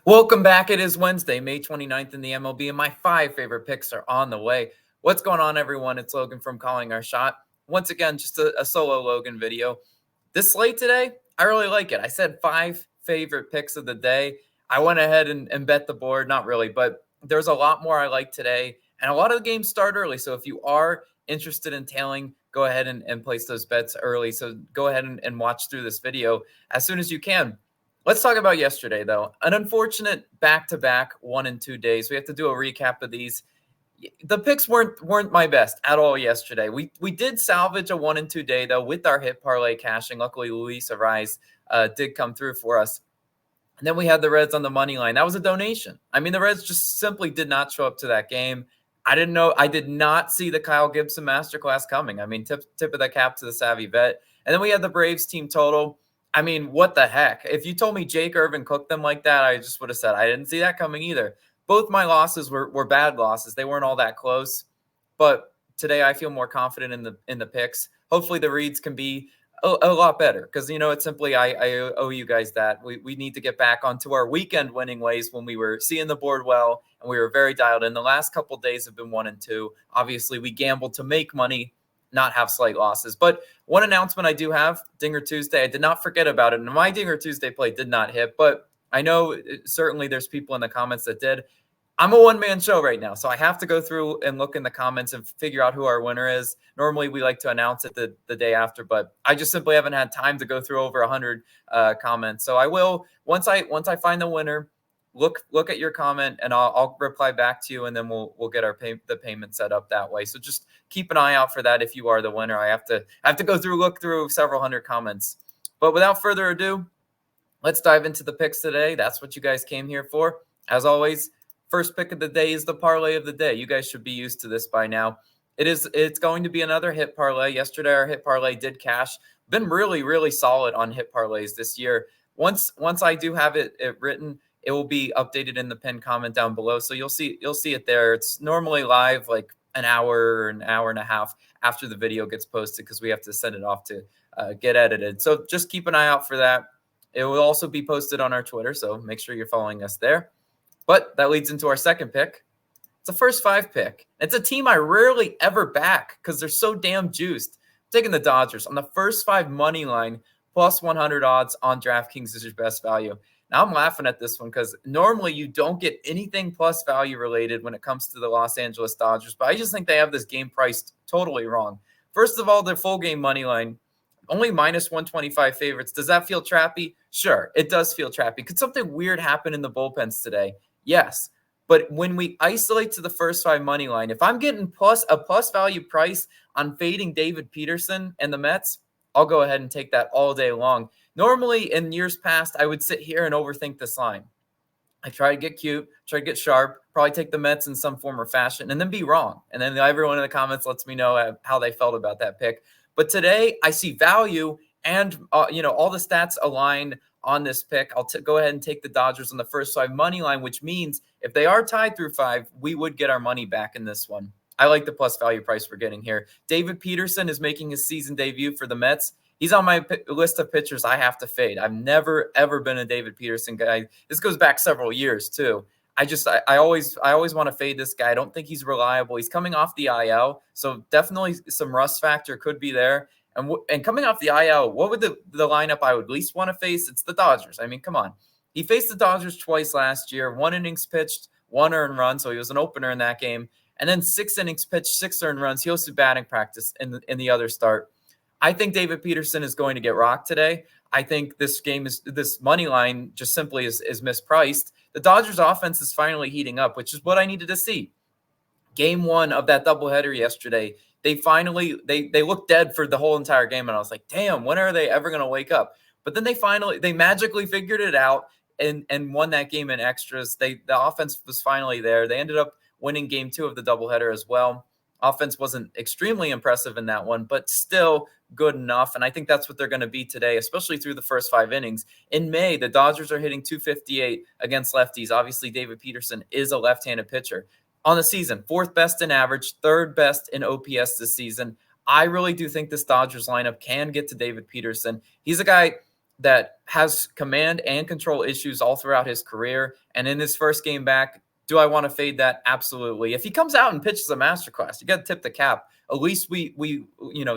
Welcome back. It is Wednesday, May 29th in the MLB, and my 5 favorite picks are on the way. What's going on, everyone? It's Logan from Calling Our Shot. Once again, just a solo Logan video. This slate today, I really like it. I said 5 favorite picks of the day. I went ahead and bet the board. Not really, but there's a lot more I like today, and a lot of the games start early. So if you are interested in tailing, go ahead and place those bets early. So go ahead and watch through this video as soon as you can. Let's talk about yesterday, though. An unfortunate back-to-back 1 and 2 days. We have to do a recap of these. The picks weren't my best at all yesterday. We did salvage a 1 and 2 day, though, with our hit parlay cashing. Luckily, Luis Arraez did come through for us. And then we had the Reds on the money line. That was a donation. I mean, the Reds just simply did not show up to that game. I did not see the Kyle Gibson masterclass coming. I mean, tip of the cap to the savvy vet. And then we had the Braves team total. I mean, what the heck? If you told me Jake Irvin cooked them like that, I just would have said I didn't see that coming either. Both my losses were bad losses. They weren't all that close. But today I feel more confident in the picks. Hopefully the reads can be a lot better because, it's simply I owe you guys that. We need to get back onto our weekend winning ways when we were seeing the board well and we were very dialed in. The last couple of days have been 1 and 2. Obviously, we gambled to make money, not have slight losses. But one announcement I do have, Dinger Tuesday. I did not forget about it. And my Dinger Tuesday play did not hit, but I know certainly there's people in the comments that did. I'm a one-man show right now, so I have to go through and look in the comments and figure out who our winner is. Normally, we like to announce it the day after, but I just simply haven't had time to go through over 100 comments. So I will, once I find the winner, look at your comment, and I'll reply back to you, and then we'll get the payment set up that way. So just keep an eye out for that if you are the winner. I have to look through several hundred comments. But without further ado, let's dive into the picks today. That's what you guys came here for. As always, first pick of the day is the parlay of the day. You guys should be used to this by now. It's going to be another hit parlay. Yesterday, our hit parlay did cash. Been really, really solid on hit parlays this year. Once I do have it written, it will be updated in the pinned comment down below. So you'll see it there. It's normally live like an hour and a half after the video gets posted because we have to send it off to get edited. So just keep an eye out for that. It will also be posted on our Twitter, so make sure you're following us there. But that leads into our second pick. It's a first 5 pick. It's a team I rarely ever back because they're so damn juiced. I'm taking the Dodgers on the first 5 money line, plus 100 odds on DraftKings is your best value. Now I'm laughing at this one because normally you don't get anything plus value related when it comes to the Los Angeles Dodgers, but I just think they have this game priced totally wrong. First of all, their full game money line, only minus 125 favorites. Does that feel trappy? Sure, it does feel trappy. Could something weird happen in the bullpens today? Yes. But when we isolate to the first 5 money line, if I'm getting a plus value price on fading David Peterson and the Mets, I'll go ahead and take that all day long. Normally, in years past, I would sit here and overthink this line. I try to get cute, try to get sharp, probably take the Mets in some form or fashion, and then be wrong. And then everyone in the comments lets me know how they felt about that pick. But today, I see value and, all the stats align on this pick. I'll go ahead and take the Dodgers on the first 5 money line, which means if they are tied through 5, we would get our money back in this one. I like the plus value price we're getting here. David Peterson is making his season debut for the Mets. He's on my list of pitchers I have to fade. I've never, ever been a David Peterson guy. This goes back several years, too. I always want to fade this guy. I don't think he's reliable. He's coming off the IL, so definitely some rust factor could be there. And coming off the IL, what would the lineup I would least want to face? It's the Dodgers. I mean, come on. He faced the Dodgers twice last year, 1 innings pitched, 1 earned run, so he was an opener in that game. And then 6 innings pitched, 6 earned runs. He hosted batting practice in the other start. I think David Peterson is going to get rocked today. I think this money line just simply is mispriced. The Dodgers offense is finally heating up, which is what I needed to see. Game 1 of that doubleheader yesterday, they looked dead for the whole entire game, and I was like, damn, when are they ever going to wake up? But then they magically figured it out and won that game in extras. The offense was finally there. They ended up winning game 2 of the doubleheader as well. Offense wasn't extremely impressive in that one, but still good enough. And I think that's what they're going to be today, especially through the first 5 innings. In May, the Dodgers are hitting .258 against lefties. Obviously, David Peterson is a left-handed pitcher. On the season, 4th best in average, 3rd best in OPS this season. I really do think this Dodgers lineup can get to David Peterson. He's a guy, that has command and control issues all throughout his career. And in his first game back, do I want to fade that? Absolutely. If he comes out and pitches a masterclass, you got to tip the cap. At least we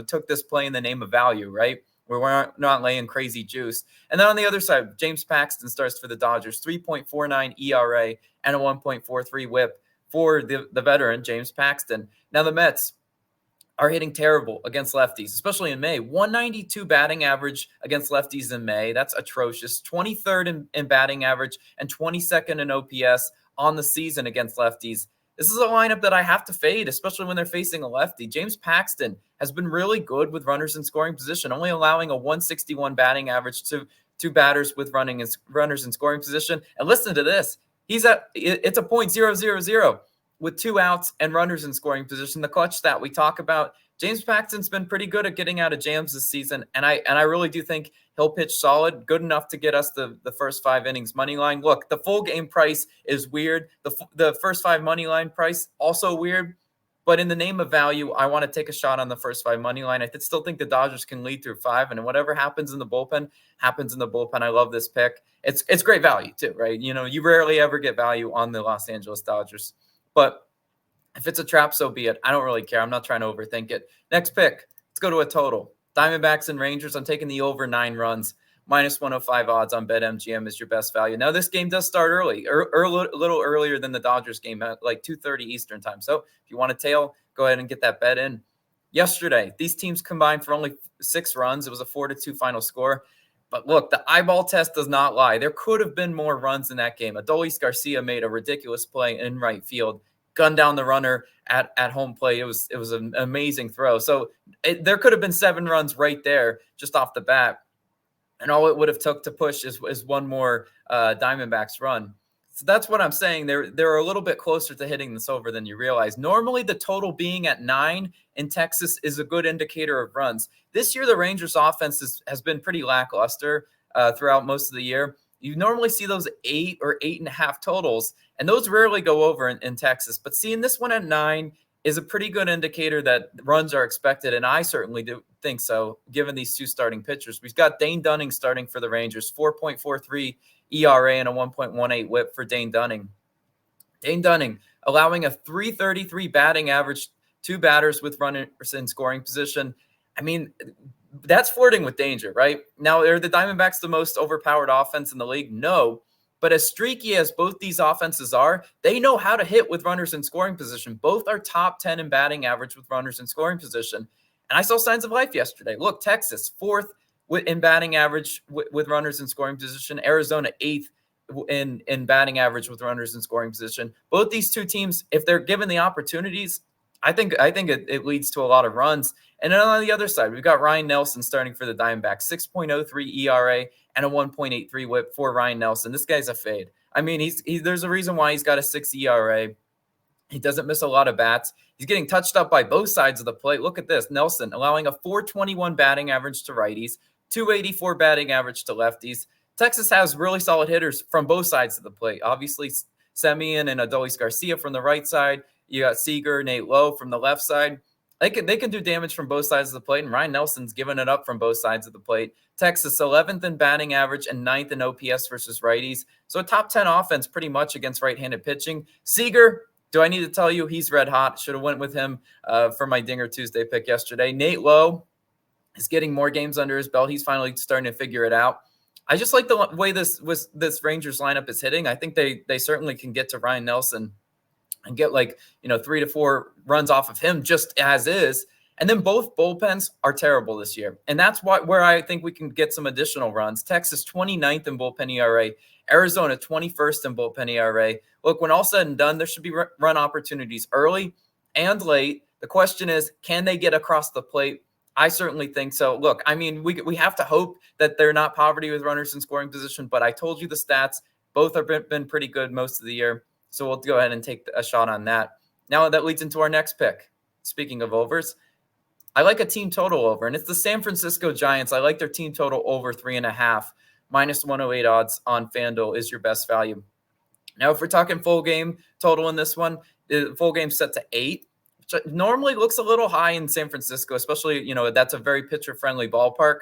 took this play in the name of value, right? We're not laying crazy juice. And then on the other side, James Paxton starts for the Dodgers, 3.49 ERA and a 1.43 whip for the veteran, James Paxton. Now the Mets are hitting terrible against lefties, especially in May. 192 batting average against lefties in May. That's atrocious. 23rd in batting average and 22nd in OPS on the season against lefties. This is a lineup that I have to fade, especially when they're facing a lefty. James Paxton has been really good with runners in scoring position, only allowing a 161 batting average to two batters with runners in scoring position. And listen to this. It's a .000 with 2 outs and runners in scoring position. The clutch stat we talk about. James Paxton's been pretty good at getting out of jams this season, and I really do think he'll pitch solid, good enough to get us the first 5 innings money line. Look, the full game price is weird. The first 5 money line price also weird, but in the name of value, I want to take a shot on the first 5 money line. I still think the Dodgers can lead through 5, and whatever happens in the bullpen happens in the bullpen. I love this pick. It's great value too, right? You rarely ever get value on the Los Angeles Dodgers, but if it's a trap, so be it. I don't really care. I'm not trying to overthink it. Next pick. Let's go to a total. Diamondbacks and Rangers. I'm taking the over 9 runs. -105 odds on BetMGM is your best value. Now, this game does start early, a little earlier than the Dodgers game at like 2:30 Eastern time. So if you want to tail, go ahead and get that bet in. Yesterday, these teams combined for only 6 runs. It was a 4-2 final score. But look, the eyeball test does not lie. There could have been more runs in that game. Adolis Garcia made a ridiculous play in right field, gunned down the runner at home plate. It was an amazing throw. So there could have been 7 runs right there just off the bat. And all it would have took to push is one more Diamondbacks run. So that's what I'm saying. They're a little bit closer to hitting this over than you realize. Normally, the total being at 9 in Texas is a good indicator of runs. This year, the Rangers' offense has been pretty lackluster throughout most of the year. You normally see those 8 or 8.5 totals, and those rarely go over in Texas. But seeing this one at 9 is a pretty good indicator that runs are expected, and I certainly do think so, given these 2 starting pitchers. We've got Dane Dunning starting for the Rangers, 4.43 ERA and a 1.18 whip for Dane Dunning. Dane Dunning allowing a 333 batting average, 2 batters with runners in scoring position. I mean, that's flirting with danger, right? Now, are the Diamondbacks the most overpowered offense in the league? No. But as streaky as both these offenses are, they know how to hit with runners in scoring position. Both are top 10 in batting average with runners in scoring position. And I saw signs of life yesterday. Look, Texas, 4th in batting average with runners in scoring position. Arizona, 8th in batting average with runners in scoring position. Both these 2 teams, if they're given the opportunities, I think it leads to a lot of runs. And then on the other side, we've got Ryan Nelson starting for the Diamondbacks, 6.03 ERA and a 1.83 whip for Ryan Nelson. This guy's a fade. I mean, there's a reason why he's got a 6 ERA. He doesn't miss a lot of bats. He's getting touched up by both sides of the plate. Look at this. Nelson allowing a 421 batting average to righties, 284 batting average to lefties. Texas has really solid hitters from both sides of the plate. Obviously, Semien and Adolis Garcia from the right side. You got Seager, Nate Lowe from the left side. They can do damage from both sides of the plate, and Ryan Nelson's giving it up from both sides of the plate. Texas, 11th in batting average and 9th in OPS versus righties. So a top 10 offense pretty much against right-handed pitching. Seager, do I need to tell you, he's red hot. Should have went with him for my Dinger Tuesday pick yesterday. Nate Lowe is getting more games under his belt. He's finally starting to figure it out. I just like the way this Rangers lineup is hitting. I think they certainly can get to Ryan Nelson and get 3 to 4 runs off of him just as is. And then both bullpens are terrible this year. And that's where I think we can get some additional runs. Texas, 29th in bullpen ERA. Arizona, 21st in bullpen ERA. Look, when all said and done, there should be run opportunities early and late. The question is, can they get across the plate? I certainly think so. Look, I mean, we have to hope that they're not poverty with runners in scoring position, but I told you the stats. Both have been pretty good most of the year. So we'll go ahead and take a shot on that. Now that leads into our next pick. Speaking of overs, I like a team total over, and it's the San Francisco Giants. I like their team total over 3.5. -108 odds on FanDuel is your best value. Now, if we're talking full game total in this one, the full game set to 8, which normally looks a little high in San Francisco, especially, that's a very pitcher-friendly ballpark.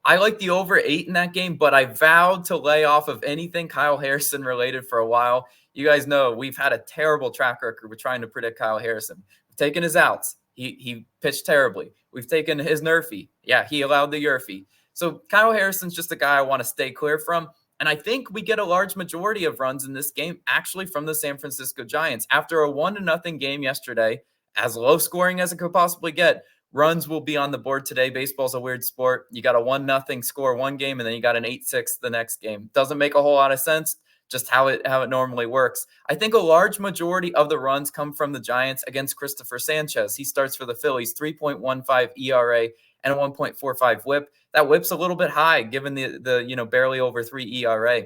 I like the over 8 in that game, but I vowed to lay off of anything Kyle Harrison related for a while. You guys know we've had a terrible track record with trying to predict Kyle Harrison. We've taken his outs. He pitched terribly. We've taken his Nerfy. Yeah, he allowed the Yerfy. So Kyle Harrison's just a guy I want to stay clear from. And I think we get a large majority of runs in this game actually from the San Francisco Giants. After a 1-0 game yesterday, as low scoring as it could possibly get, runs will be on the board today. Baseball's a weird sport. You got a 1-0 score one game, and then you got an 8-6 the next game. Doesn't make a whole lot of sense, just how it normally works. I think a large majority of the runs come from the Giants against Christopher Sanchez. He starts for the Phillies, 3.15 ERA and a 1.45 whip. That whip's a little bit high given the barely over 3 ERA.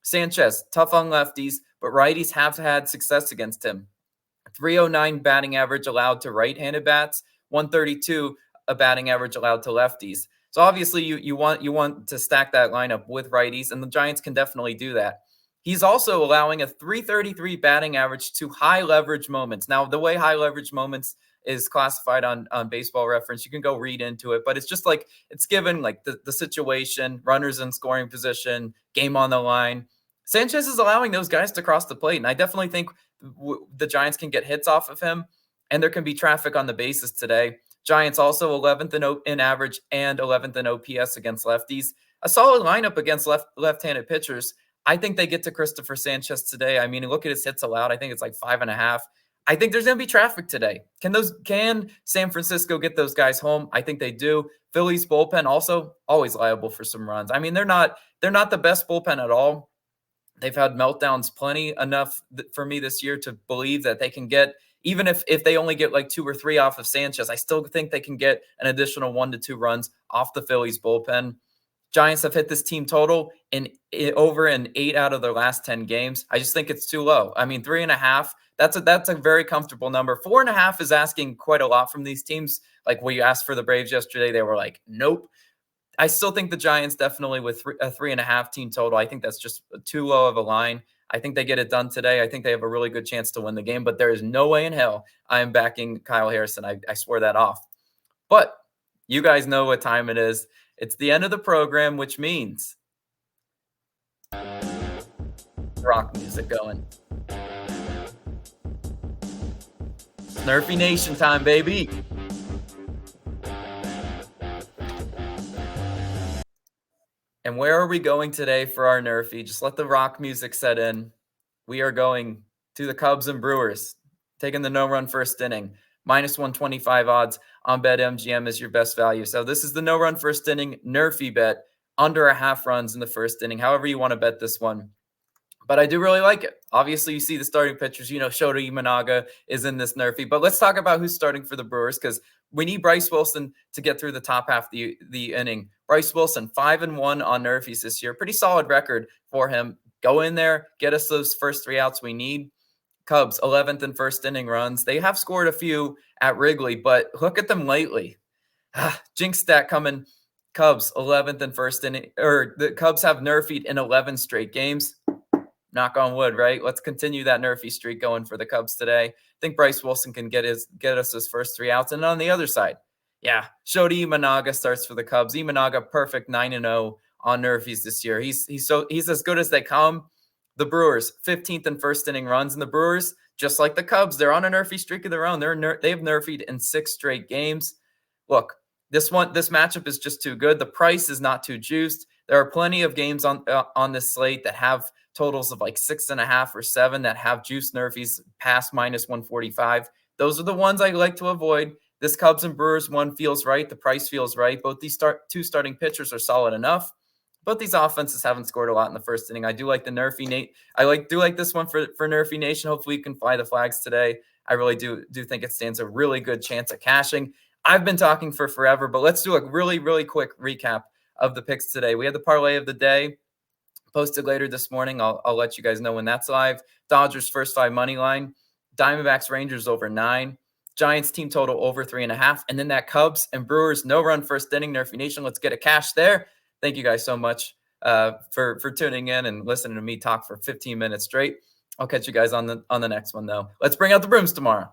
Sanchez, tough on lefties, but righties have had success against him. 309 batting average allowed to right-handed bats, 132 a batting average allowed to lefties. So obviously you want to stack that lineup with righties, and the Giants can definitely do that. He's also allowing a 333 batting average to high leverage moments. Now, the way high leverage moments is classified on Baseball Reference, you can go read into it, but it's just like it's given like the situation, runners in scoring position, game on the line. Sanchez is allowing those guys to cross the plate, and I definitely think the Giants can get hits off of him, and there can be traffic on the bases today. Giants also 11th in average and 11th in OPS against lefties. A solid lineup against left-handed pitchers. I think they get to Christopher Sanchez today. I mean, look at his hits allowed. I think it's like 5.5. I think there's going to be traffic today. Can San Francisco get those guys home? I think they do. Phillies bullpen also always liable for some runs. I mean, they're not the best bullpen at all. They've had meltdowns plenty enough for me this year to believe that they can get, even if they only get like 2 or 3 off of Sanchez, I still think they can get an additional 1 to 2 runs off the Phillies bullpen. Giants have hit this team total over in 8 out of their last 10 games. I just think it's too low. I mean, 3.5, that's a very comfortable number. 4.5 is asking quite a lot from these teams. Like when you asked for the Braves yesterday, they were like, nope. I still think the Giants definitely with a 3.5 team total. I think that's just too low of a line. I think they get it done today. I think they have a really good chance to win the game, but there is no way in hell I am backing Kyle Harrison. I swear that off. But you guys know what time it is. It's the end of the program, which means rock music going. It's Nerfy Nation time, baby. And where are we going today for our Nerfy? Just let the rock music set in. We are going to the Cubs and Brewers, taking the no-run first inning. -125 odds on BetMGM is your best value. So this is the no-run first inning Nerfy bet, under 0.5 runs in the first inning, however you want to bet this one. But I do really like it. Obviously, you see the starting pitchers. Shota Imanaga is in this Nerfy. But let's talk about who's starting for the Brewers, because we need Bryce Wilson to get through the top half of the inning. Bryce Wilson, 5-1 on Nerfies this year. Pretty solid record for him. Go in there, get us those first 3 outs we need. Cubs, 11th in first inning runs. They have scored a few at Wrigley, but look at them lately. Jinx stat coming. Cubs, 11th in first inning. Or the Cubs have Nerfied in 11 straight games. Knock on wood, right? Let's continue that Nerfy streak going for the Cubs today. I think Bryce Wilson can get us his first 3 outs. And on the other side, Shota Imanaga starts for the Cubs. Imanaga, perfect 9-0 on Nerfies this year. He's as good as they come. The Brewers, 15th in first inning runs. And the Brewers, just like the Cubs, they're on a Nerfy streak of their own. They've Nerfied in 6 straight games. Look, this matchup is just too good. The price is not too juiced. There are plenty of games on this slate that have totals of like 6.5 or 7 that have juice Nerfies past -145. Those are the ones I like to avoid. This Cubs and Brewers one feels right. The price feels right. Both these two starting pitchers are solid enough. Both these offenses haven't scored a lot in the first inning. I do like the Nerfy Nate. Do like this one for Nerfy Nation. Hopefully you can fly the flags today. I really do think it stands a really good chance at cashing. I've been talking for forever, but let's do a really, really quick recap of the picks today. We had the parlay of the day posted later this morning. I'll let you guys know when that's live. Dodgers first 5 money line. Diamondbacks Rangers over 9. Giants team total over 3.5. And then that Cubs and Brewers no run first inning. Nerfy Nation, let's get a cash there. Thank you guys so much for tuning in and listening to me talk for 15 minutes straight. I'll catch you guys on the next one, though. Let's bring out the brooms tomorrow.